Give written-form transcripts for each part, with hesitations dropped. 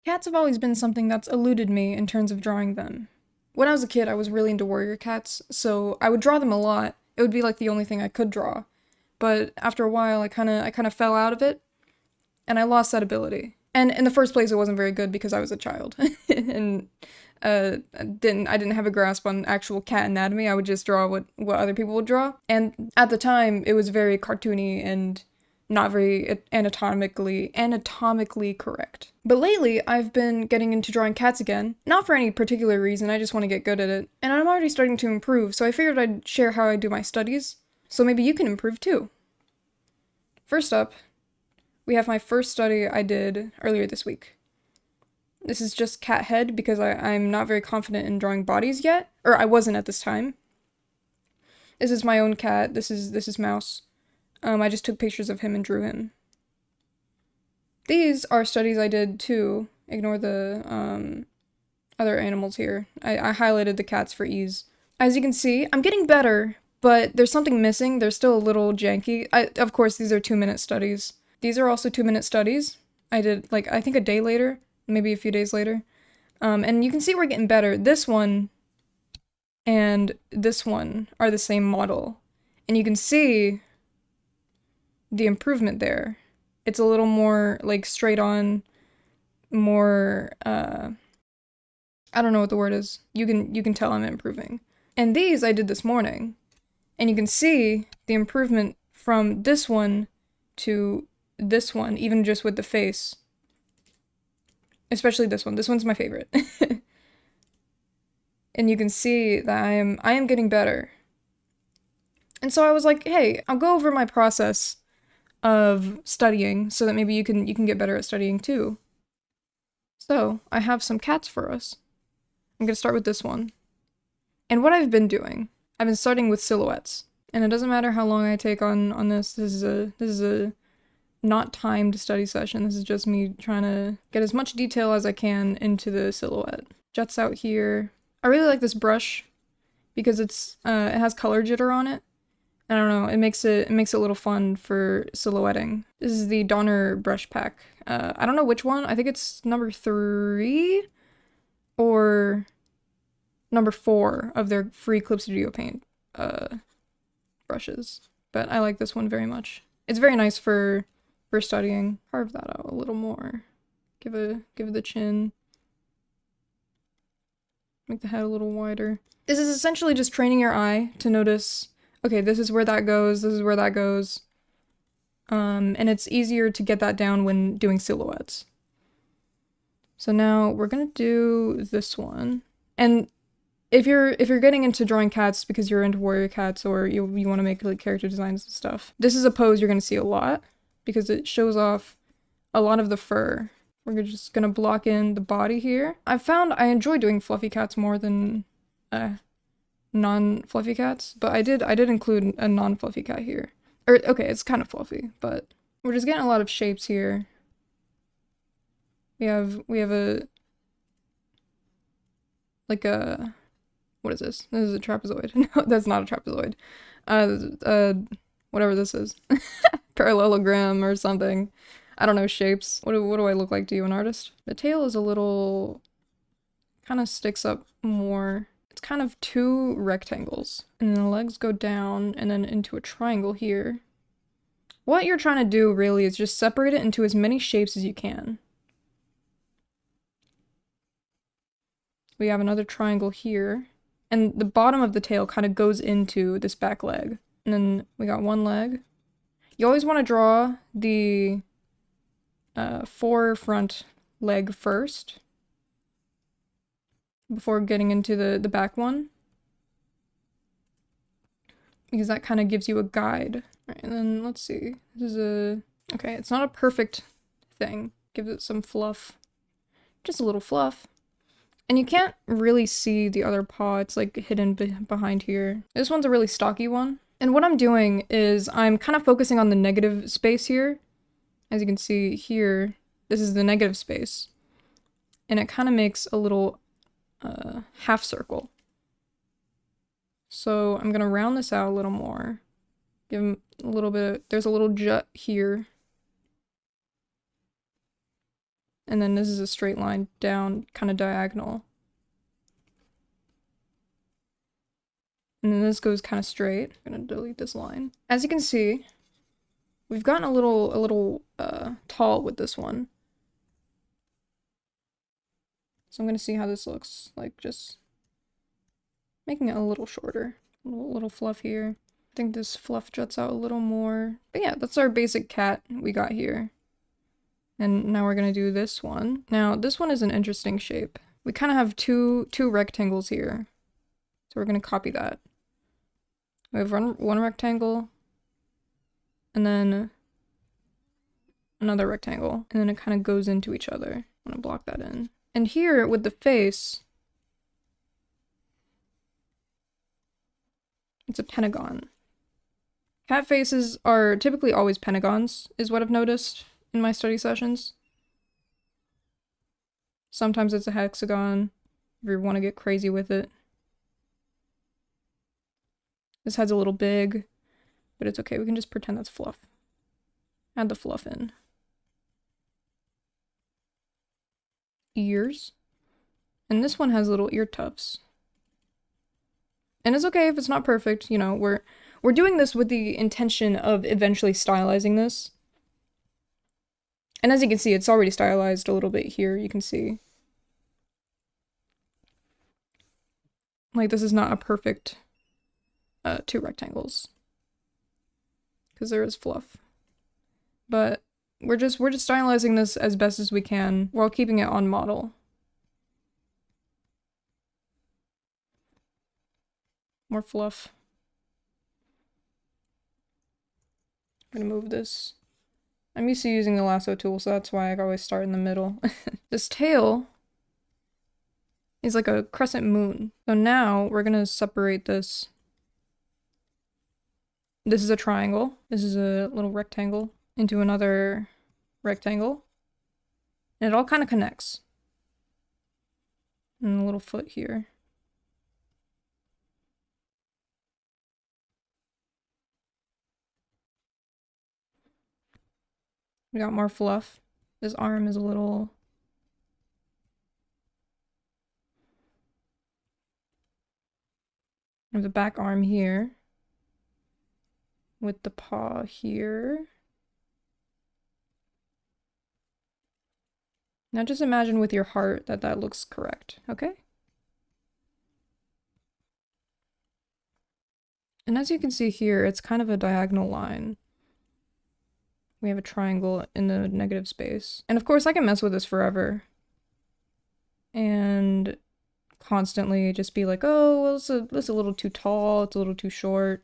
Cats have always been something that's eluded me in terms of drawing them. When I was a kid, I was really into warrior cats, so I would draw them a lot. It would be like the only thing I could draw. But after a while, I kind of fell out of it, and I lost that ability. And in the first place, it wasn't very good because I was a child, and I didn't have a grasp on actual cat anatomy. I would just draw what other people would draw, and at the time, it was very cartoony and not very anatomically correct. But lately, I've been getting into drawing cats again, not for any particular reason, I just want to get good at it, and I'm already starting to improve, so I figured I'd share how I do my studies, so maybe you can improve too. First up, we have my first study I did earlier this week. This is just cat head because I'm not very confident in drawing bodies yet, or I wasn't at this time. This is my own cat, this is Mouse. I just took pictures of him and drew him. These are studies I did too. Ignore the other animals here. I highlighted the cats for ease. As you can see, I'm getting better, but there's something missing. They're still a little janky. Of course, these are 2-minute studies. These are also 2-minute studies. I did, like, I think a day later, maybe a few days later. And you can see we're getting better. This one and this one are the same model. And you can see the improvement there. It's a little more, like, straight on, more, I don't know what the word is. You can tell I'm improving. And these I did this morning. And you can see the improvement from this one to this one, even just with the face. Especially this one. This one's my favorite. And you can see that I am getting better. And so I was like, hey, I'll go over my process of studying so that maybe you can get better at studying too. So, I have some cats for us. I'm gonna start with this one. And what I've been doing, I've been starting with silhouettes. And it doesn't matter how long I take on this. This is a not timed study session. This is just me trying to get as much detail as I can into the silhouette. Juts out here. I really like this brush because it has color jitter on it. I don't know, it makes it a little fun for silhouetting. This is the Donner brush pack. I don't know which one. I think it's number 3 or number 4 of their free Clip Studio Paint brushes. But I like this one very much. It's very nice for studying. Carve that out a little more. Give it the chin. Make the head a little wider. This is essentially just training your eye to notice, okay, this is where that goes, this is where that goes. And it's easier to get that down when doing silhouettes. So now we're gonna do this one. And if you're getting into drawing cats because you're into warrior cats or you want to make like character designs and stuff, this is a pose you're gonna see a lot because it shows off a lot of the fur. We're just gonna block in the body here. I've found I enjoy doing fluffy cats more than non-fluffy cats, but I did include a non-fluffy cat here. Or, okay, it's kind of fluffy, but we're just getting a lot of shapes here. We have a, like a, what is this? This is a trapezoid. No, that's not a trapezoid. Whatever this is. Parallelogram or something. I don't know, shapes. What do I look like to you, an artist? The tail is a little, kind of sticks up more. It's kind of 2 rectangles. And then the legs go down and then into a triangle here. What you're trying to do really is just separate it into as many shapes as you can. We have another triangle here. And the bottom of the tail kind of goes into this back leg. And then we got one leg. You always want to draw the forefront leg first before getting into the back one, because that kind of gives you a guide. Right, and then let's see. This is okay, it's not a perfect thing. Gives it some fluff. Just a little fluff. And you can't really see the other paw. It's like hidden behind here. This one's a really stocky one. And what I'm doing is I'm kind of focusing on the negative space here. As you can see here, this is the negative space. And it kind of makes a little half circle. So I'm gonna round this out a little more. Give him a little bit, there's a little jut here. And then this is a straight line down, kind of diagonal. And then this goes kind of straight. I'm gonna delete this line. As you can see, we've gotten a little tall with this one. So I'm gonna see how this looks, like just making it a little shorter. A little fluff here. I think this fluff juts out a little more. But yeah, that's our basic cat we got here. And now we're gonna do this one. Now, this one is an interesting shape. We kind of have two rectangles here. So we're gonna copy that. We have one rectangle, and then another rectangle, and then it kind of goes into each other. I'm gonna block that in. And here, with the face, it's a pentagon. Cat faces are typically always pentagons, is what I've noticed in my study sessions. Sometimes it's a hexagon, if you want to get crazy with it. This head's a little big, but it's okay. We can just pretend that's fluff. Add the fluff in. Ears. And this one has little ear tufts. And it's okay if it's not perfect, you know, we're doing this with the intention of eventually stylizing this. And as you can see, it's already stylized a little bit here, you can see. Like, this is not a perfect two rectangles. Because there is fluff. But we're just stylizing this as best as we can while keeping it on model. More fluff. I'm gonna move this. I'm used to using the lasso tool, so that's why I always start in the middle. This tail is like a crescent moon. So now we're gonna separate this. This is a triangle. This is a little rectangle into another rectangle. And it all kind of connects. And a little foot here. We got more fluff. This arm is a little... We have the back arm here. With the paw here. Now just imagine with your heart that that looks correct, okay? And as you can see here, it's kind of a diagonal line. We have a triangle in the negative space. And of course I can mess with this forever. And constantly just be like, oh, well, it's a little too tall, it's a little too short.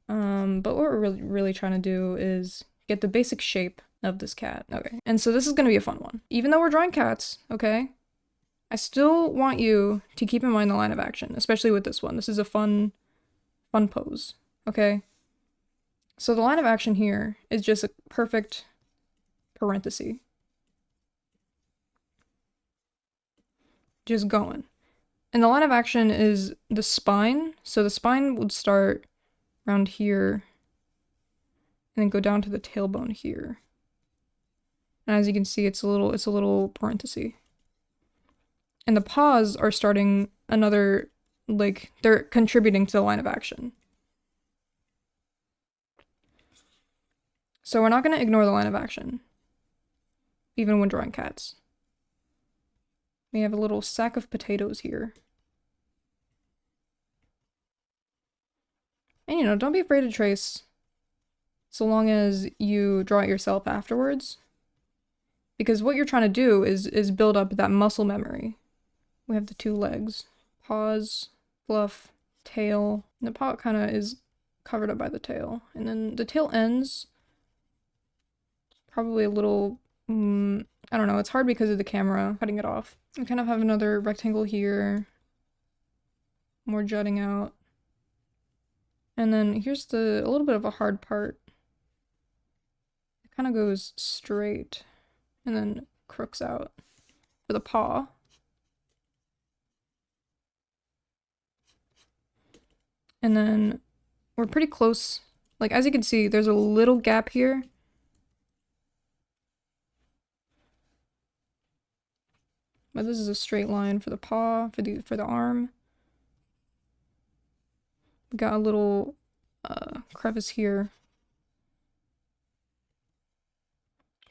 But what we're really trying to do is get the basic shape of this cat. Okay, and so this is gonna be a fun one. Even though we're drawing cats, okay, I still want you to keep in mind the line of action, especially with this one. This is a fun pose, okay? So the line of action here is just a perfect parenthesis. Just going. And the line of action is the spine. So the spine would start around here and then go down to the tailbone here. And as you can see, it's a little parenthesis. And the paws are starting another, like, they're contributing to the line of action. So we're not going to ignore the line of action, even when drawing cats. We have a little sack of potatoes here. And you know, don't be afraid to trace so long as you draw it yourself afterwards. Because what you're trying to do is build up that muscle memory. We have the two legs. Paws, fluff, tail. And the paw kind of is covered up by the tail. And then the tail ends probably a little, I don't know, it's hard because of the camera cutting it off. We kind of have another rectangle here. More jutting out. And then here's a little bit of a hard part. It kind of goes straight and then crooks out for the paw. And then we're pretty close. Like, as you can see, there's a little gap here. But this is a straight line for the paw, for the arm. We got a little crevice here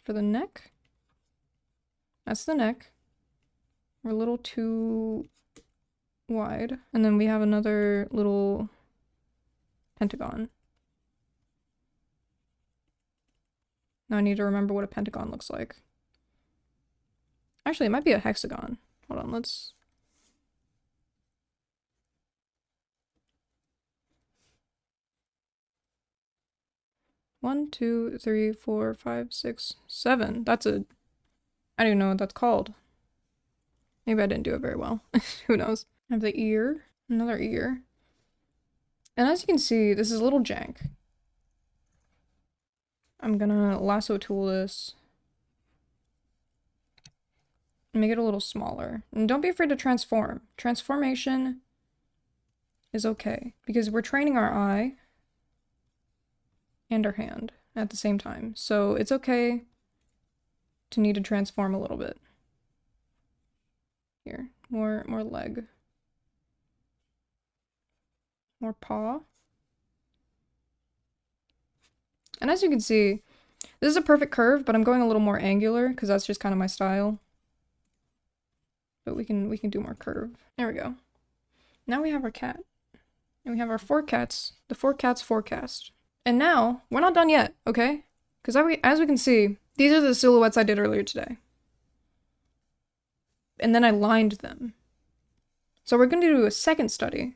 for the neck. That's the neck. We're a little too wide. And then we have another little pentagon. Now I need to remember what a pentagon looks like. Actually, it might be a hexagon. Hold on, let's... One, two, three, four, five, six, seven. That's a... I don't even know what that's called. Maybe I didn't do it very well. Who knows? I have the ear. Another ear. And as you can see, this is a little jank. I'm gonna lasso tool this. Make it a little smaller. And don't be afraid to transform. Transformation is okay. Because we're training our eye and our hand at the same time. So it's okay to need to transform a little bit. Here. More leg. More paw. And as you can see, this is a perfect curve, but I'm going a little more angular because that's just kind of my style. But we can do more curve. There we go. Now we have our cat. And we have our 4 cats. The 4 cats forecast. And now, we're not done yet, okay? Because as we can see, these are the silhouettes I did earlier today. And then I lined them. So we're going to do a second study.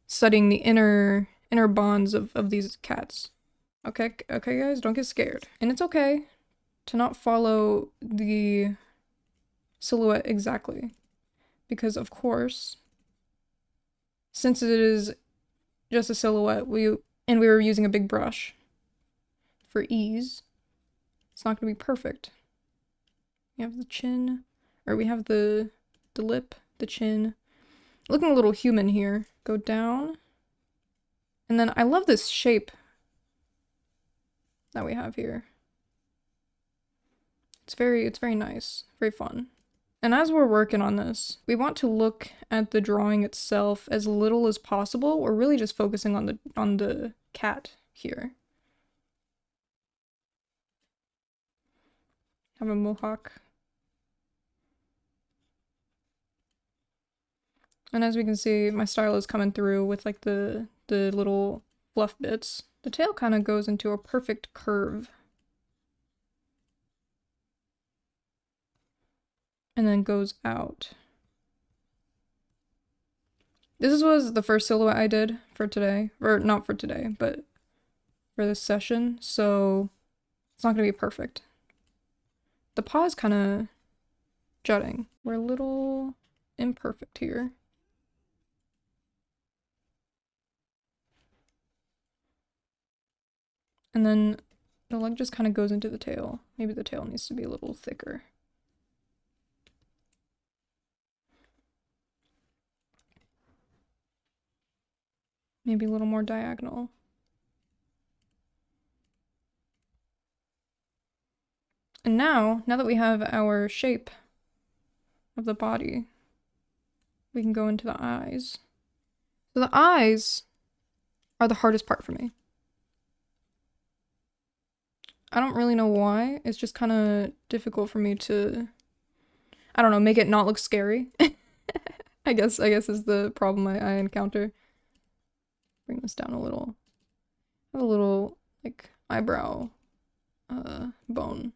Studying the inner bonds of these cats. Okay guys, don't get scared. And it's okay to not follow the silhouette exactly. Because of course, since it is just a silhouette, we were using a big brush for ease, it's not going to be perfect. We have the chin, or we have the lip, the chin. Looking a little human here. Go down. And then I love this shape that we have here. It's very nice, very fun. And as we're working on this, we want to look at the drawing itself as little as possible. We're really just focusing on the cat here. Have a mohawk. And as we can see, my style is coming through with like the little fluff bits. The tail kind of goes into a perfect curve. And then goes out. This was the first silhouette I did for today. Or not for today, but for this session. So it's not going to be perfect. The paw is kind of jutting. We're a little imperfect here. And then the leg just kind of goes into the tail. Maybe the tail needs to be a little thicker. Maybe a little more diagonal. And now that we have our shape of the body, we can go into the eyes. So the eyes are the hardest part for me. I don't really know why. It's just kind of difficult for me to, I don't know, make it not look scary. I guess is the problem I encounter. Bring this down a little. Have a little, like, eyebrow bone.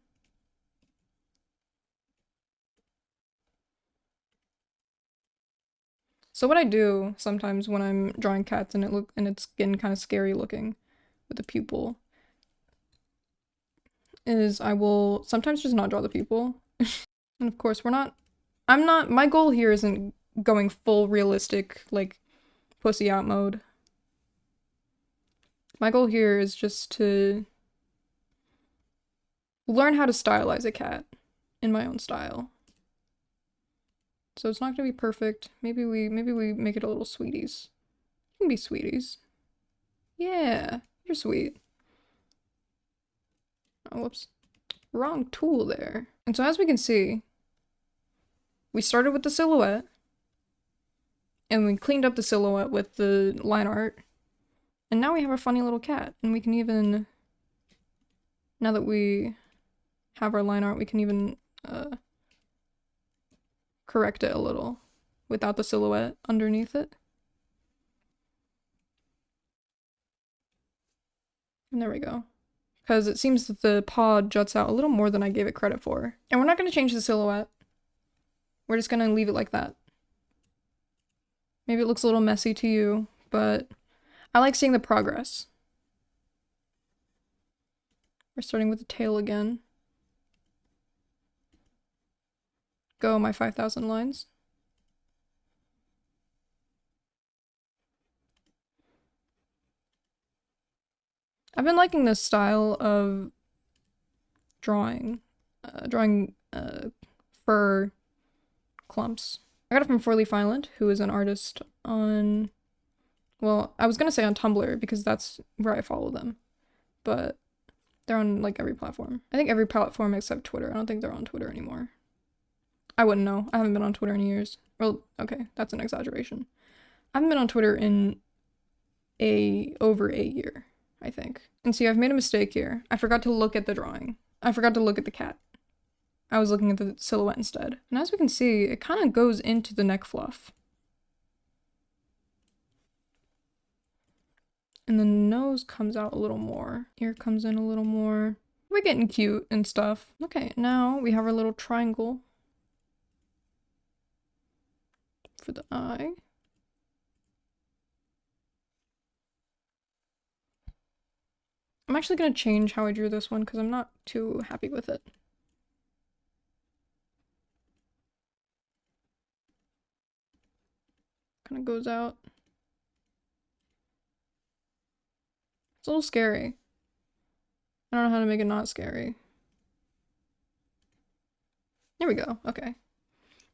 So what I do sometimes when I'm drawing cats and it's getting kind of scary looking with the pupil is I will sometimes just not draw the pupil. And of course my goal here isn't going full realistic, like, pussy out mode. My goal here is just to learn how to stylize a cat in my own style. So it's not gonna be perfect. Maybe we make it a little sweeties. You can be sweeties. Yeah, you're sweet. Oh, whoops. Wrong tool there. And so as we can see, We started with the silhouette, and we cleaned up the silhouette with the line art, and now we have a funny little cat, and we can even, now that we have our line art, we can even correct it a little without the silhouette underneath it. And there we go. Because it seems that the paw juts out a little more than I gave it credit for. And we're not going to change the silhouette. We're just going to leave it like that. Maybe it looks a little messy to you, but I like seeing the progress. We're starting with the tail again. Go my 5,000 lines. I've been liking this style of drawing fur clumps. I got it from 4-Leaf Island, who is an artist on, well, I was gonna say on Tumblr because that's where I follow them, but they're on like every platform. I think every platform except Twitter. I don't think they're on Twitter anymore. I wouldn't know. I haven't been on Twitter in years. Well, okay, that's an exaggeration. I haven't been on Twitter in over a year, I think. And see, I've made a mistake here. I forgot to look at the drawing. I forgot to look at the cat. I was looking at the silhouette instead. And as we can see, it kind of goes into the neck fluff. And the nose comes out a little more. Ear comes in a little more. We're getting cute and stuff. Okay, now we have our little triangle for the eye. I'm actually going to change how I drew this one because I'm not too happy with it. Kind of goes out. It's a little scary. I don't know how to make it not scary. There we go. Okay.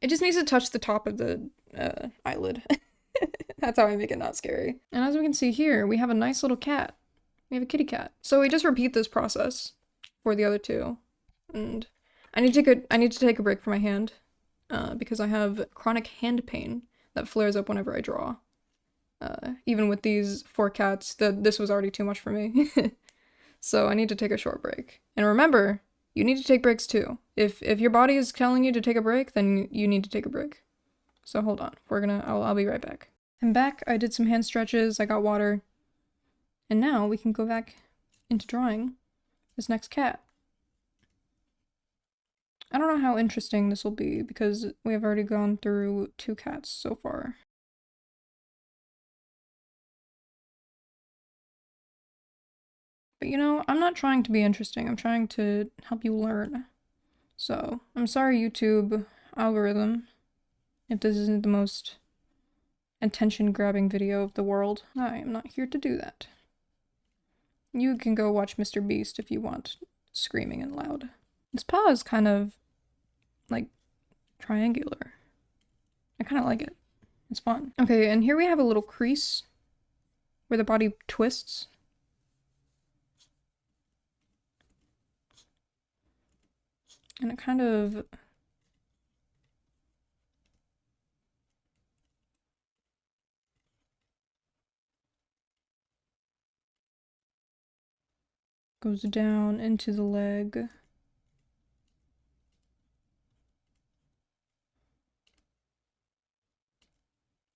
It just needs to touch the top of the eyelid. That's how I make it not scary. And as we can see here, we have a nice little cat. We have a kitty cat. So we just repeat this process for the other two. And I need to take a break from my hand because I have chronic hand pain that flares up whenever I draw. Even with these 4 cats, this was already too much for me. So I need to take a short break. And remember, you need to take breaks too. If your body is telling you to take a break, then you need to take a break. So hold on. I'll be right back. I'm back. I did some hand stretches. I got water. And now we can go back into drawing this next cat. I don't know how interesting this will be because we have already gone through 2 cats so far. But you know, I'm not trying to be interesting. I'm trying to help you learn. So, I'm sorry, YouTube algorithm, if this isn't the most attention-grabbing video of the world. I am not here to do that. You can go watch Mr. Beast if you want, screaming and loud. This paw is kind of, like, triangular. I kind of like it. It's fun. Okay, and here we have a little crease where the body twists. And it kind of goes down into the leg.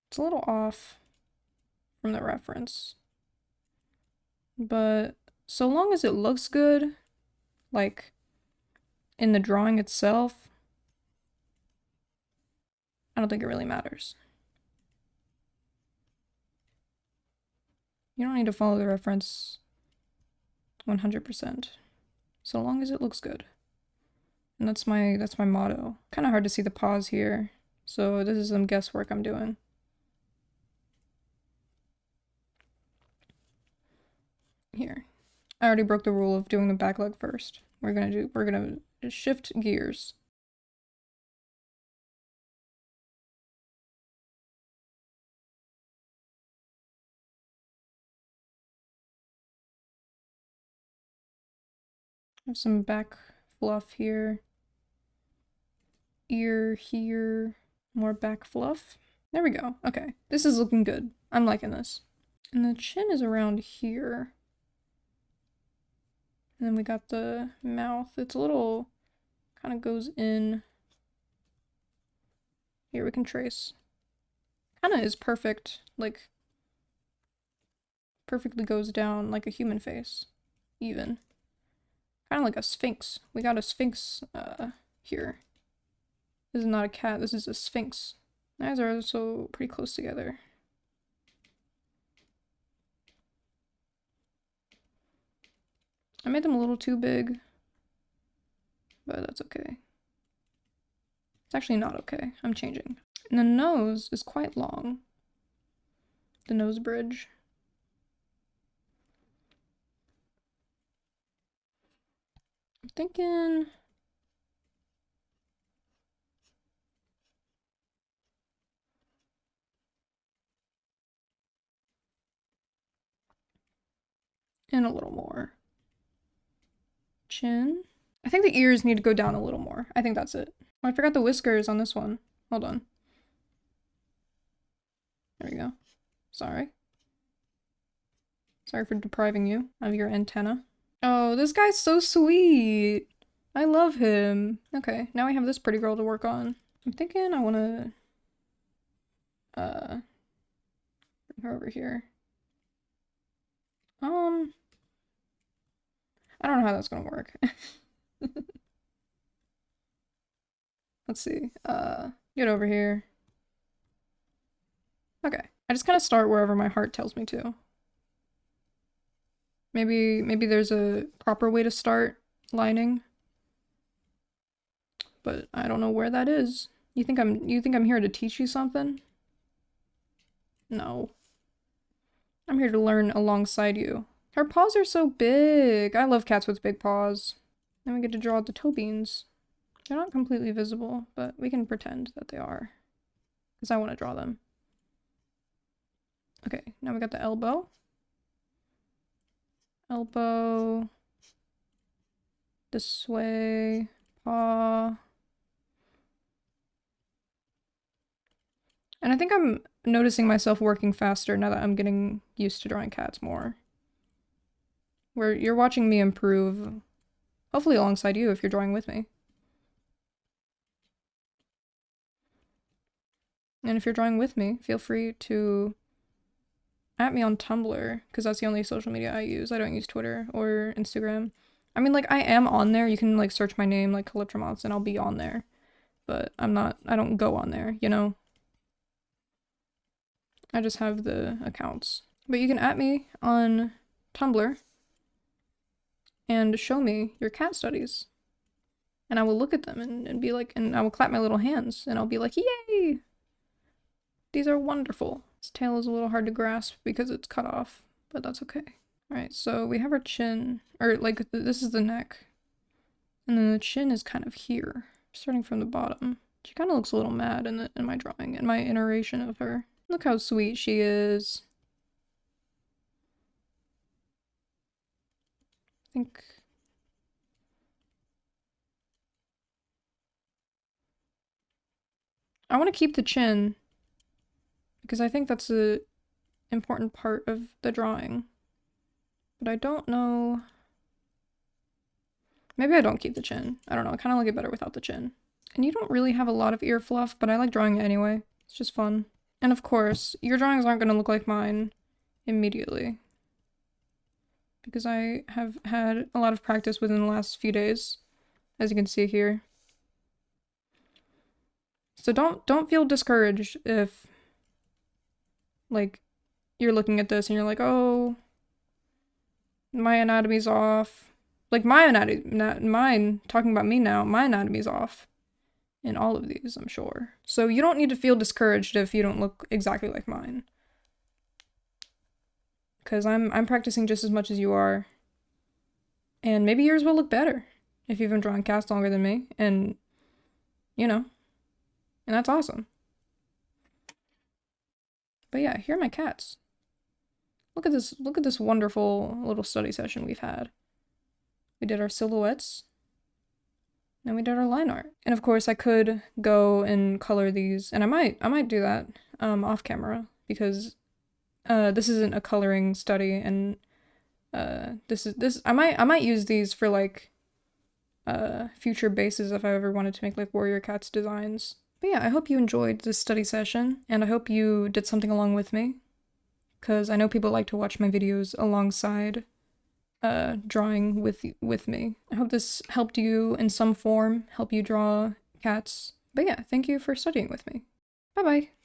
It's a little off from the reference. But so long as it looks good, like in the drawing itself, I don't think it really matters. You don't need to follow the reference 100%, so long as it looks good. And that's my motto. Kind of hard to see the paws here, so this is some guesswork I'm doing. Here. I already broke the rule of doing the back leg first. We're gonna shift gears. Have some back fluff here. ear here. More back fluff. There we go. Okay. This is looking good. I'm liking this. And the chin is around here. And then we got the mouth. It's a little, kind of goes in. Here we can trace. Kind of is perfect, like, perfectly goes down like a human face, even. Kind of like a sphinx. We got a sphinx, here. This is not a cat, this is a sphinx. Eyes are also pretty close together. I made them a little too big, but that's okay. It's actually not okay. I'm changing. And the nose is quite long. The nose bridge. I'm thinking... and a little more. Chin. I think the ears need to go down a little more. I think that's it. Oh, I forgot the whiskers on this one. Hold on. There we go. Sorry. Sorry for depriving you of your antenna. Oh, this guy's so sweet. I love him. Okay, now I have this pretty girl to work on. I'm thinking I want to bring her over here. I don't know how that's gonna work. Let's see. Get over here. Okay. I just kind of start wherever my heart tells me to. Maybe there's a proper way to start lining. But I don't know where that is. You think I'm here to teach you something? No. I'm here to learn alongside you. Her paws are so big. I love cats with big paws. Then we get to draw out the toe beans. They're not completely visible, but we can pretend that they are. Because I want to draw them. Okay, now we got the elbow. Elbow. This way. Paw. And I think I'm noticing myself working faster now that I'm getting used to drawing cats more. Where you're watching me improve, hopefully alongside you if you're drawing with me. And if you're drawing with me, feel free to at me on Tumblr, because that's the only social media I use. I don't use Twitter or Instagram. I mean, like, I am on there. You can, like, search my name, like, Calyptromoths, and I'll be on there. But I don't go on there, you know? I just have the accounts. But you can at me on Tumblr and show me your cat studies. And I will look at them and be like, and I will clap my little hands, and I'll be like, yay! These are wonderful. This tail is a little hard to grasp because it's cut off, but that's okay. Alright, so we have our chin, or like, this is the neck. And then the chin is kind of here, starting from the bottom. She kind of looks a little mad in my drawing, in my iteration of her. Look how sweet she is. I think... I want to keep the chin, because I think that's an important part of the drawing. But I don't know... Maybe I don't keep the chin. I don't know, I kind of like it better without the chin. And you don't really have a lot of ear fluff, but I like drawing it anyway. It's just fun. And of course, your drawings aren't going to look like mine immediately. Because I have had a lot of practice within the last few days, as you can see here. So don't feel discouraged if, like, you're looking at this and you're like, oh, my anatomy's off. Like, my anatomy, mine, talking about me now, my anatomy's off in all of these, I'm sure. So you don't need to feel discouraged if you don't look exactly like mine. Because I'm practicing just as much as you are. And maybe yours will look better if you've been drawing cats longer than me. And, you know, and that's awesome. But yeah, here are my cats. Look at this wonderful little study session we've had. We did our silhouettes. and we did our line art. And of course I could go and color these, and I might do that off camera, because this isn't a coloring study, and I might use these for like future bases if I ever wanted to make like warrior cats designs. But yeah, I hope you enjoyed this study session, and I hope you did something along with me, because I know people like to watch my videos alongside drawing with me. I hope this helped you in some form, help you draw cats. But yeah, thank you for studying with me. Bye bye.